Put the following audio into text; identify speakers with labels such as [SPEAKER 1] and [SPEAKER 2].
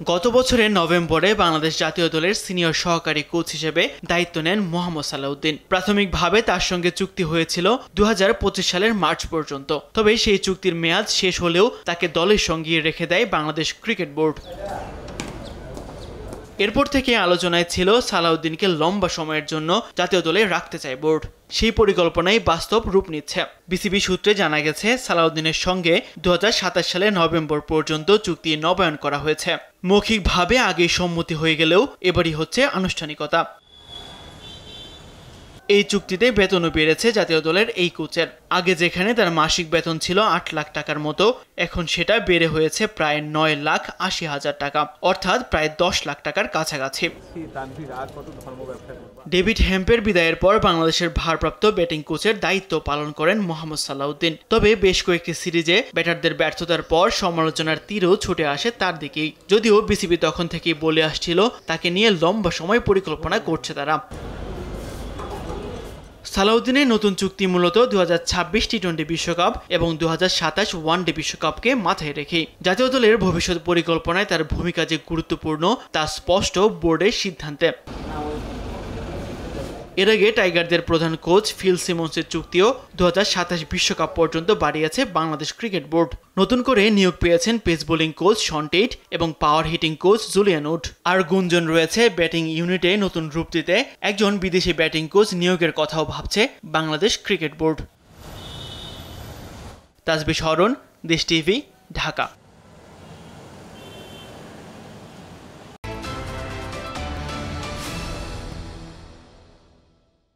[SPEAKER 1] গত বছরের নভেম্বরে বাংলাদেশ জাতীয় দলের সিনিয়র সহকারী কোচ হিসেবে দায়িত্ব নেন মোহাম্মদ সালাউদ্দিন। প্রাথমিকভাবে তার সঙ্গে চুক্তি হয়েছিল 2025 সালের মার্চ পর্যন্ত। তবে সেই চুক্তির মেয়াদ শেষ হলেও তাকে দলের সঙ্গে রেখে দেয় বাংলাদেশ ক্রিকেট বোর্ড। এরপর থেকে আলোচনায় ছিল সালাউদ্দিনকে লম্বা সময়ের জন্য জাতীয় দলে রাখতে চায় বোর্ড। সেই পরিকল্পনাই বাস্তব রূপ নিচ্ছে। বিসিবি সূত্রে জানা গেছে, সালাউদ্দিনের সঙ্গে 2027 সালের নভেম্বর পর্যন্ত চুক্তি নবায়ন করা হয়েছে। মৌখিকভাবে আগে সম্মতি হয়ে গেলেও এবারই হচ্ছে আনুষ্ঠানিকতা। এই চুক্তিতে বেতনও বেড়েছে জাতীয় দলের এই কোচের। আগে যেখানে তার মাসিক বেতন ছিল 8 লাখ টাকার মতো, এখন সেটা বেড়ে হয়েছে প্রায় 9,80,000 টাকা, অর্থাৎ প্রায় 10 লাখ টাকার কাছাকাছি। ডেভিড হ্যাম্পের বিদায়ের পর বাংলাদেশের ভারপ্রাপ্ত ব্যাটিং কোচের দায়িত্ব পালন করেন মোহাম্মদ সালাউদ্দিন। তবে বেশ কয়েকটি সিরিজে ব্যাটারদের ব্যর্থতার পর সমালোচনার তীরও ছুটে আসে তার দিকেই। যদিও বিসিবি তখন থেকেই বলে আসছিল তাকে নিয়ে লম্বা সময় পরিকল্পনা করছে তারা। সালাউদ্দিনের নতুন চুক্তি মূলত 2026 টি-20 বিশ্বকাপ এবং 2027 ওয়ানডে বিশ্বকাপকে মাথায় রেখেই। জাতীয় দলের ভবিষ্যৎ পরিকল্পনায় তার ভূমিকা যে গুরুত্বপূর্ণ তা স্পষ্ট বোর্ডের সিদ্ধান্তে। এর আগে টাইগারদের প্রধান কোচ ফিল সিমন্সের চুক্তিও 2027 বিশ্বকাপ পর্যন্ত বাড়িয়েছে বাংলাদেশ ক্রিকেট বোর্ড। নতুন করে নিয়োগ পেয়েছেন pace bowling coach Shaun Tait এবং power hitting coach Julian Wood. আর গুঞ্জন রয়েছে ব্যাটিং ইউনিটে নতুন রূপ দিতে একজন বিদেশি ব্যাটিং কোচ নিয়োগের কথাও ভাবছে বাংলাদেশ ক্রিকেট বোর্ড। তাসবিহ শরণ, দেশ টিভি, ঢাকা।